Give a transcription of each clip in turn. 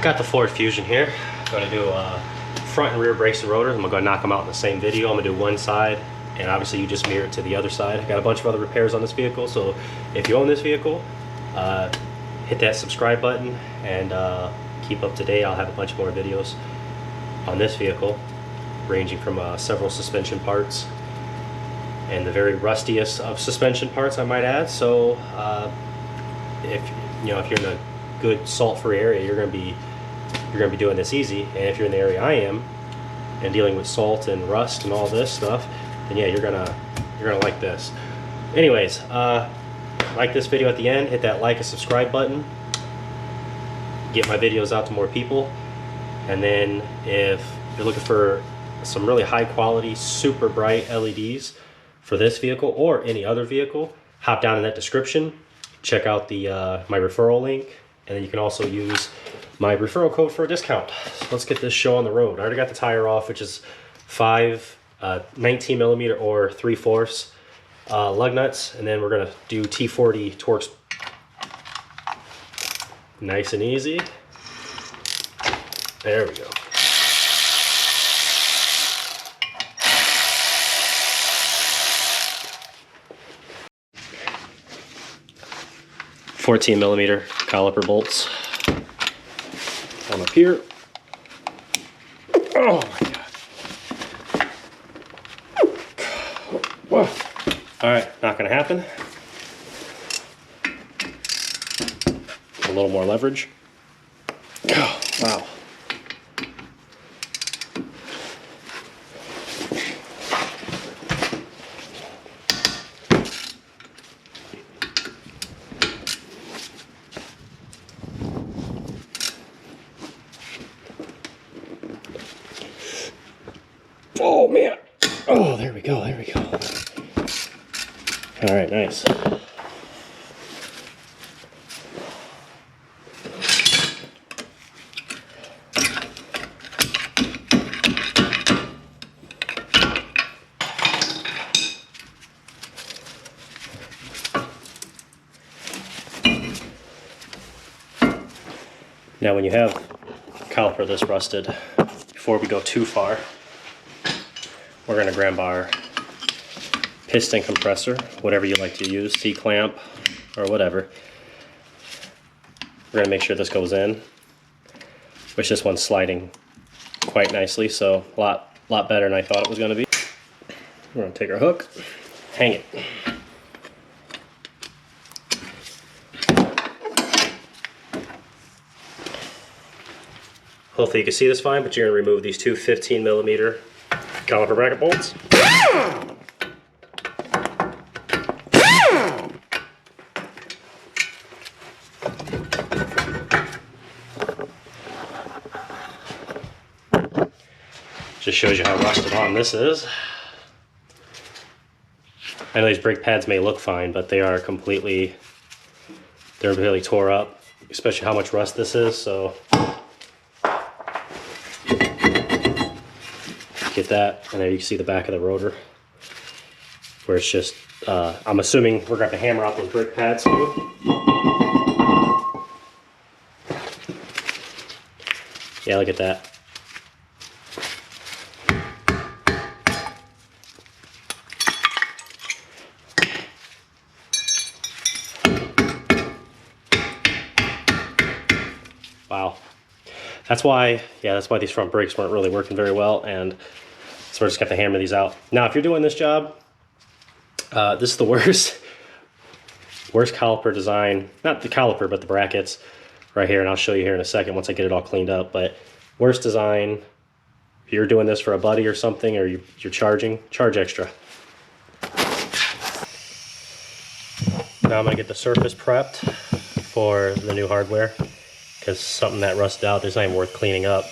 Got the Ford Fusion here. Going to do front and rear brakes and rotors. I'm going to go knock them out in the same video. I'm going to do one side, and obviously you just mirror it to the other side. I got a bunch of other repairs on this vehicle, so if you own this vehicle, hit that subscribe button and keep up to date. I'll have a bunch more videos on this vehicle, ranging from several suspension parts and the very rustiest of suspension parts, I might add. So if you're in a good salt-free area, you're going to be doing this easy. And if you're in the area I am and dealing with salt and rust and all this stuff, then yeah, you're gonna like this. Anyways, like this video at the end, hit that like and subscribe button, get my videos out to more people. And then if you're looking for some really high quality, super bright LEDs for this vehicle or any other vehicle, hop down in that description, check out the my referral link, and then you can also use my referral code for a discount. So let's get this show on the road. I already got the tire off, which is 19 millimeter or 3/4 lug nuts, and then we're gonna do T40 Torx. Nice and easy. There we go. .14mm caliper bolts. One up here. Oh my god. Whoa. Alright, not gonna happen. A little more leverage. Oh, wow. Oh man. Oh, there we go, there we go. All right, nice. Now when you have a caliper this rusted, before we go too far, we're going to grab our piston compressor, whatever you like to use, C-clamp or whatever. We're going to make sure this goes in, which this one's sliding quite nicely, so a lot better than I thought it was going to be. We're going to take our hook, hang it. Hopefully you can see this fine, but you're going to remove these two 15mm caliper bracket bolts. Just shows you how rusted on this is. I know these brake pads may look fine, but they are they're really tore up, especially how much rust this is, so get that, and there you can see the back of the rotor where it's just I'm assuming we're going to have to hammer out those brake pads too. Yeah, look at that. Wow. That's why these front brakes weren't really working very well, and so we're just going to have to hammer these out. Now, if you're doing this job, this is the worst caliper design. Not the caliper, but the brackets right here, and I'll show you here in a second once I get it all cleaned up. But worst design, if you're doing this for a buddy or something, or you're charge extra. Now I'm going to get the surface prepped for the new hardware, because something that rusted out, there's not even worth cleaning up.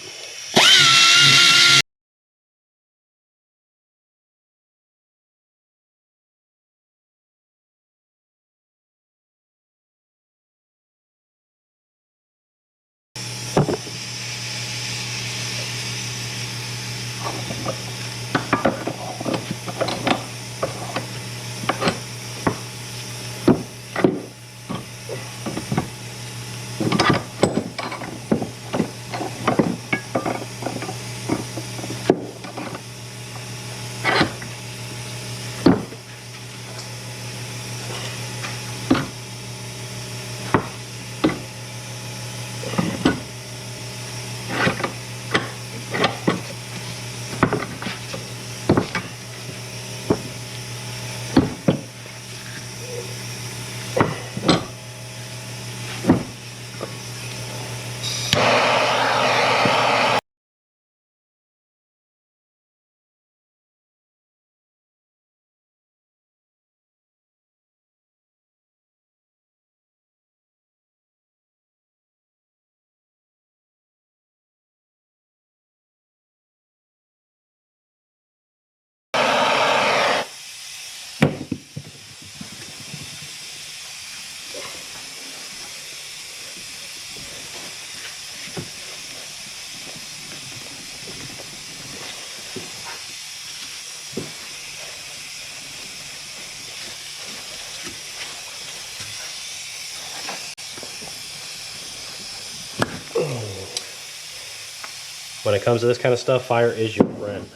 When it comes to this kind of stuff, fire is your friend.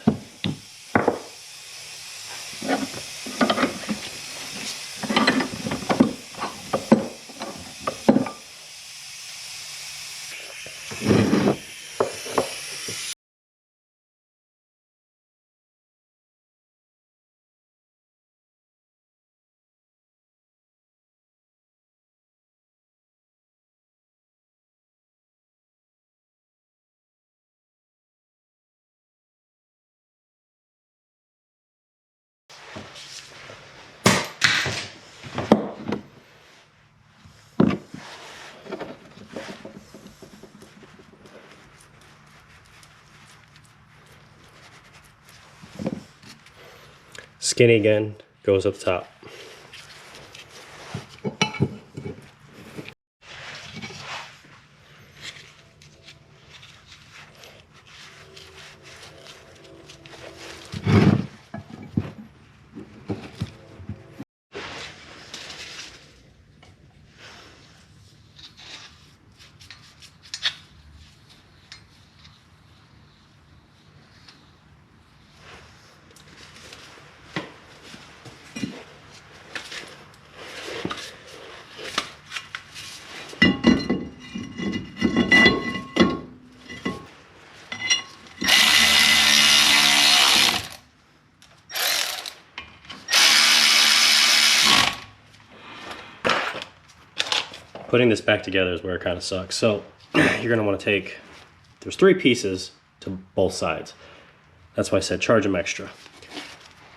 Skinny again goes up top. Putting this back together is where it kind of sucks. So you're going to want to take, there's 3 pieces to both sides. That's why I said charge them extra.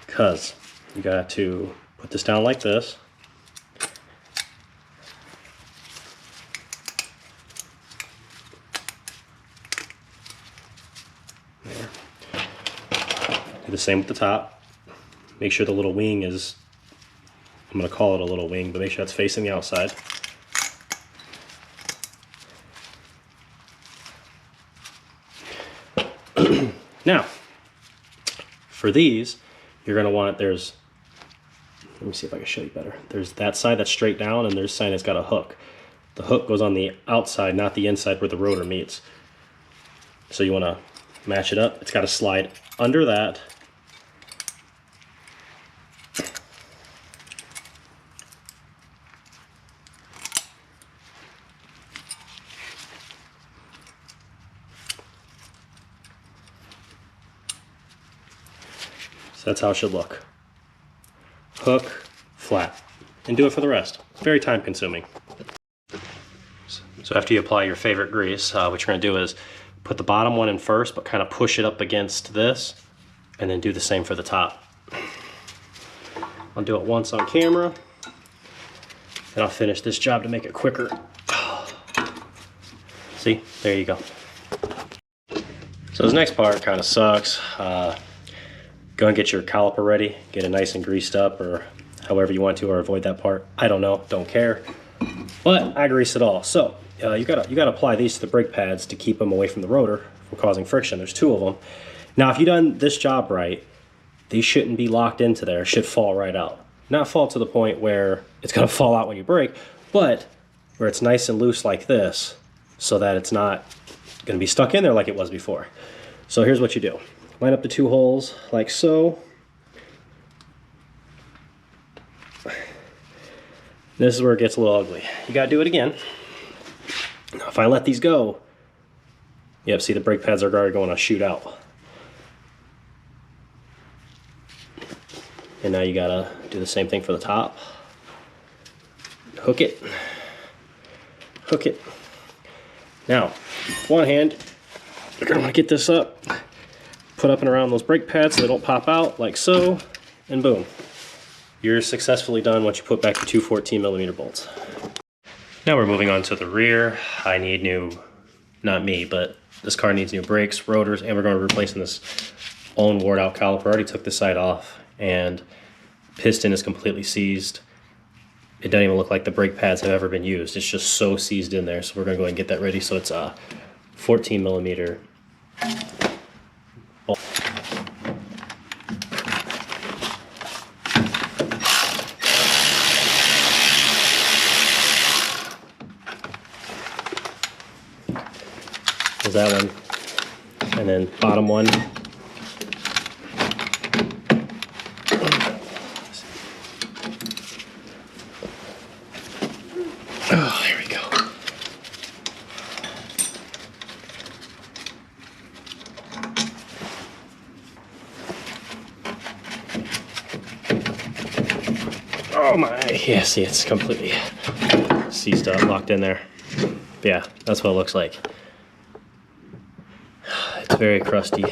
Because you got to put this down like this. There. Do the same with the top. Make sure the little wing is, I'm going to call it a little wing, but make sure it's facing the outside. Now, for these, you're going to want, let me see if I can show you better. There's that side that's straight down, and there's side that's got a hook. The hook goes on the outside, not the inside where the rotor meets. So you want to match it up. It's got to slide under that. So that's how it should look. Hook, flat, and do it for the rest. Very time consuming. So after you apply your favorite grease, what you're gonna do is put the bottom one in first, but kind of push it up against this, and then do the same for the top. I'll do it once on camera, and I'll finish this job to make it quicker. See, there you go. So this next part kind of sucks. Go and get your caliper ready, get it nice and greased up, or however you want to, or avoid that part. I don't know, don't care. But I grease it all. So you gotta apply these to the brake pads to keep them away from the rotor from causing friction. There's 2 of them. Now, if you've done this job right, these shouldn't be locked into there. It should fall right out. Not fall to the point where it's gonna fall out when you brake, but where it's nice and loose like this, so that it's not gonna be stuck in there like it was before. So here's what you do. Line up the 2 holes like so. This is where it gets a little ugly. You gotta do it again. Now, if I let these go, yep, see the brake pads are already going to shoot out. And now you gotta do the same thing for the top. Hook it. Hook it. Now, with one hand, you're gonna want to get this up. Put up and around those brake pads so they don't pop out, like so, and boom. You're successfully done once you put back the 2 14mm bolts. Now we're moving on to the rear. I need new, not me, but this car needs new brakes, rotors, and we're going to be replacing this own wore out caliper. I already took this side off, and piston is completely seized. It doesn't even look like the brake pads have ever been used. It's just so seized in there, so we're going to go ahead and get that ready. So it's a 14mm bolt. There's that one. And then bottom one. Oh, there we go. Oh my, yeah, see, it's completely seized up, locked in there. Yeah, that's what it looks like. It's very crusty.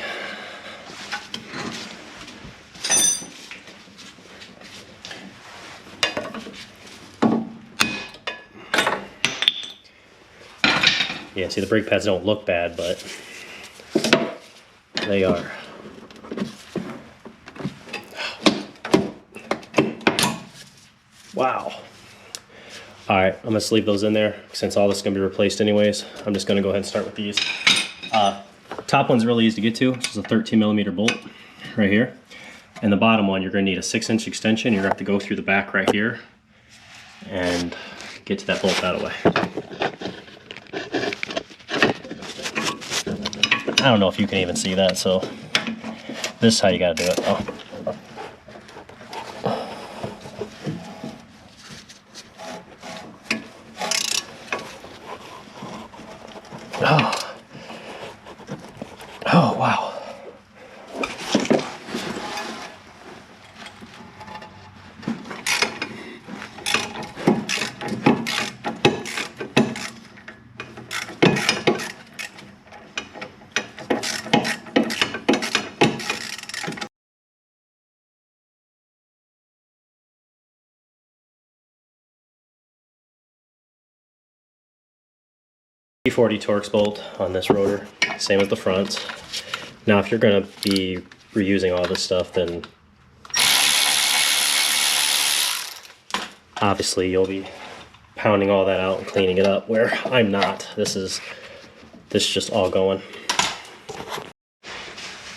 Yeah, see, the brake pads don't look bad, but they are. Wow. All right, I'm gonna leave those in there since all this is gonna be replaced anyways. I'm just gonna go ahead and start with these. Top one's really easy to get to. This is a 13mm bolt right here. And the bottom one, you're gonna need a 6-inch extension. You're gonna have to go through the back right here and get to that bolt out of the way. I don't know if you can even see that, so this is how you gotta do it. Oh. Oh. Oh, wow. E40 Torx bolt on this rotor, same as the front. Now if you're going to be reusing all this stuff, then obviously you'll be pounding all that out and cleaning it up, where I'm not. This is just all going.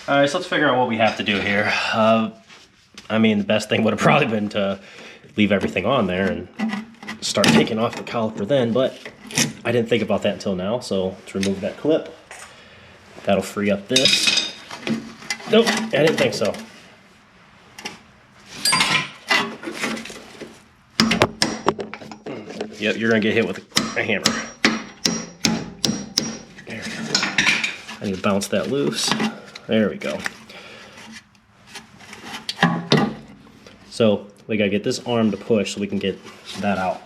Alright, so let's figure out what we have to do here. I mean, the best thing would have probably been to leave everything on there and start taking off the caliper then, but I didn't think about that until now, so let's remove that clip. That'll free up this. Nope, I didn't think so. Yep, you're gonna get hit with a hammer. There we go. I need to bounce that loose. There we go. So we gotta get this arm to push so we can get that out.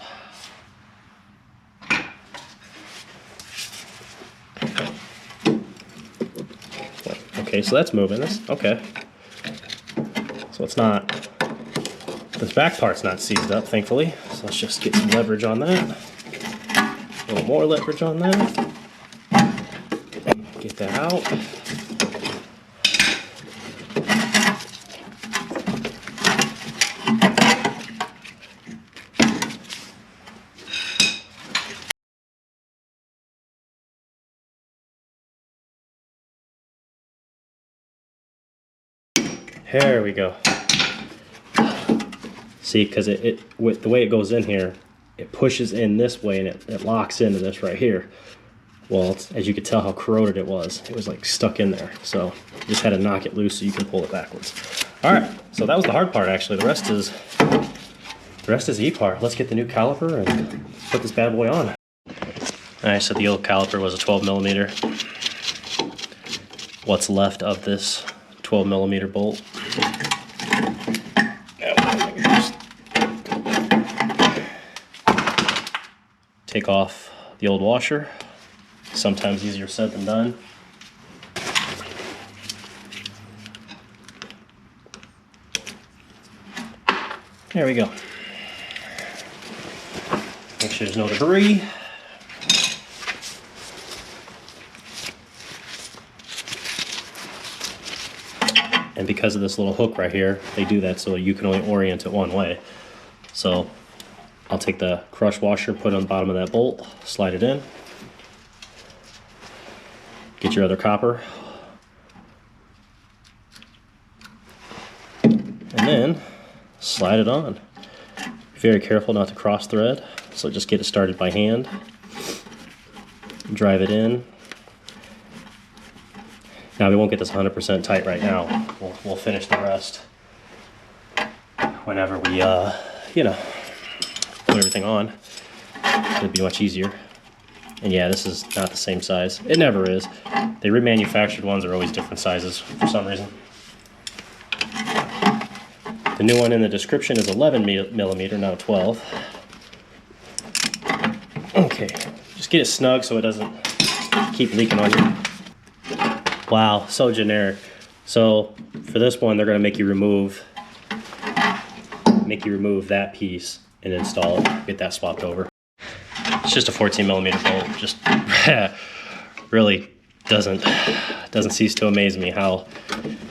Okay, so that's moving. Okay. So it's not, this back part's not seized up, thankfully. So let's just get some leverage on that. A little more leverage on that. Get that out. There we go. See, because with the way it goes in here, it pushes in this way and it locks into this right here. Well, as you could tell how corroded it was like stuck in there. So you just had to knock it loose so you can pull it backwards. All right, so that was the hard part actually. The rest is the easy part. Let's get the new caliper and put this bad boy on. All right, so the old caliper was a 12mm. What's left of this 12mm bolt. Take off the old washer. Sometimes easier said than done. There we go. Make sure there's no debris. And because of this little hook right here, they do that so you can only orient it one way. So I'll take the crush washer, put it on the bottom of that bolt, slide it in. Get your other copper. And then slide it on. Be very careful not to cross thread. So just get it started by hand. Drive it in. Now we won't get this 100% tight right now. We'll finish the rest whenever we, you know, put everything on. It'll be much easier. And yeah, this is not the same size. It never is. The remanufactured ones are always different sizes for some reason. The new one in the description is 11 millimeter, not 12. Okay, just get it snug so it doesn't keep leaking on you. Wow, so generic. So for this one, they're gonna make you remove that piece and install it, get that swapped over. It's just a 14 millimeter bolt. Just really doesn't cease to amaze me how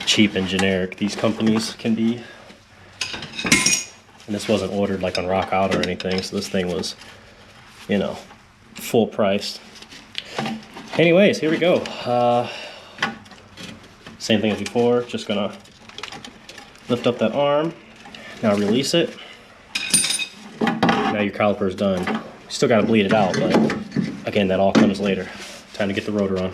cheap and generic these companies can be. And this wasn't ordered like on Rock Out or anything, so this thing was, you know, full price. Anyways, here we go. Same thing as before, just gonna lift up that arm. Now release it. Now your caliper is done. You still gotta bleed it out, but again, that all comes later. Time to get the rotor on.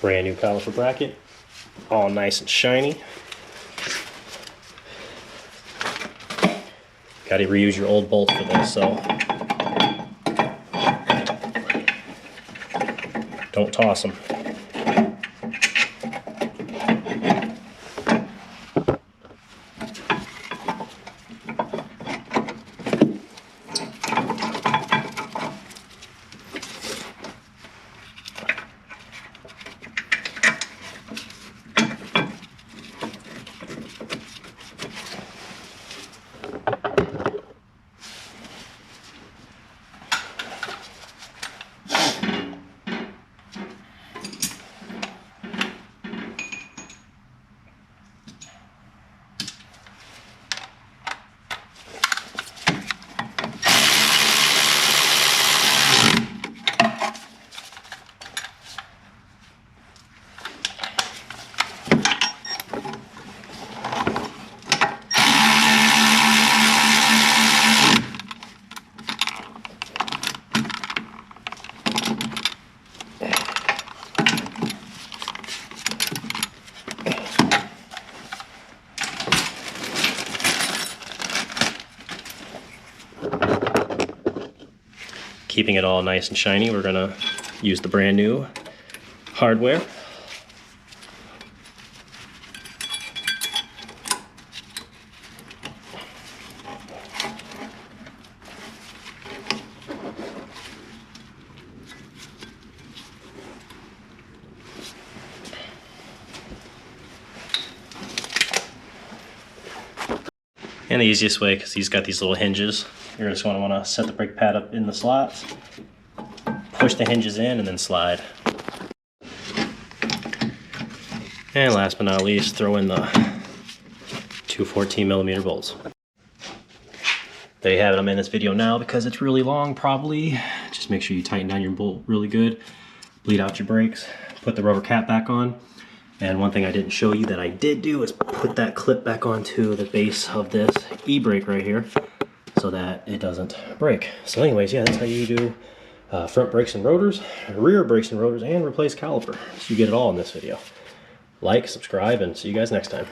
Brand new caliper bracket, all nice and shiny. Got to reuse your old bolt for this, so don't toss them. Keeping it all nice and shiny, we're gonna use the brand new hardware. And the easiest way, because he's got these little hinges, you're just going to want to set the brake pad up in the slots, push the hinges in, and then slide. And last but not least, throw in the two 14 millimeter bolts. There you have it. I'm in this video now because it's really long, probably. Just make sure you tighten down your bolt really good, bleed out your brakes, put the rubber cap back on. And one thing I didn't show you that I did do is put that clip back onto the base of this e-brake right here so that it doesn't break. So anyways, yeah, that's how you do front brakes and rotors, rear brakes and rotors, and replace caliper. So you get it all in this video. Like, subscribe, and see you guys next time.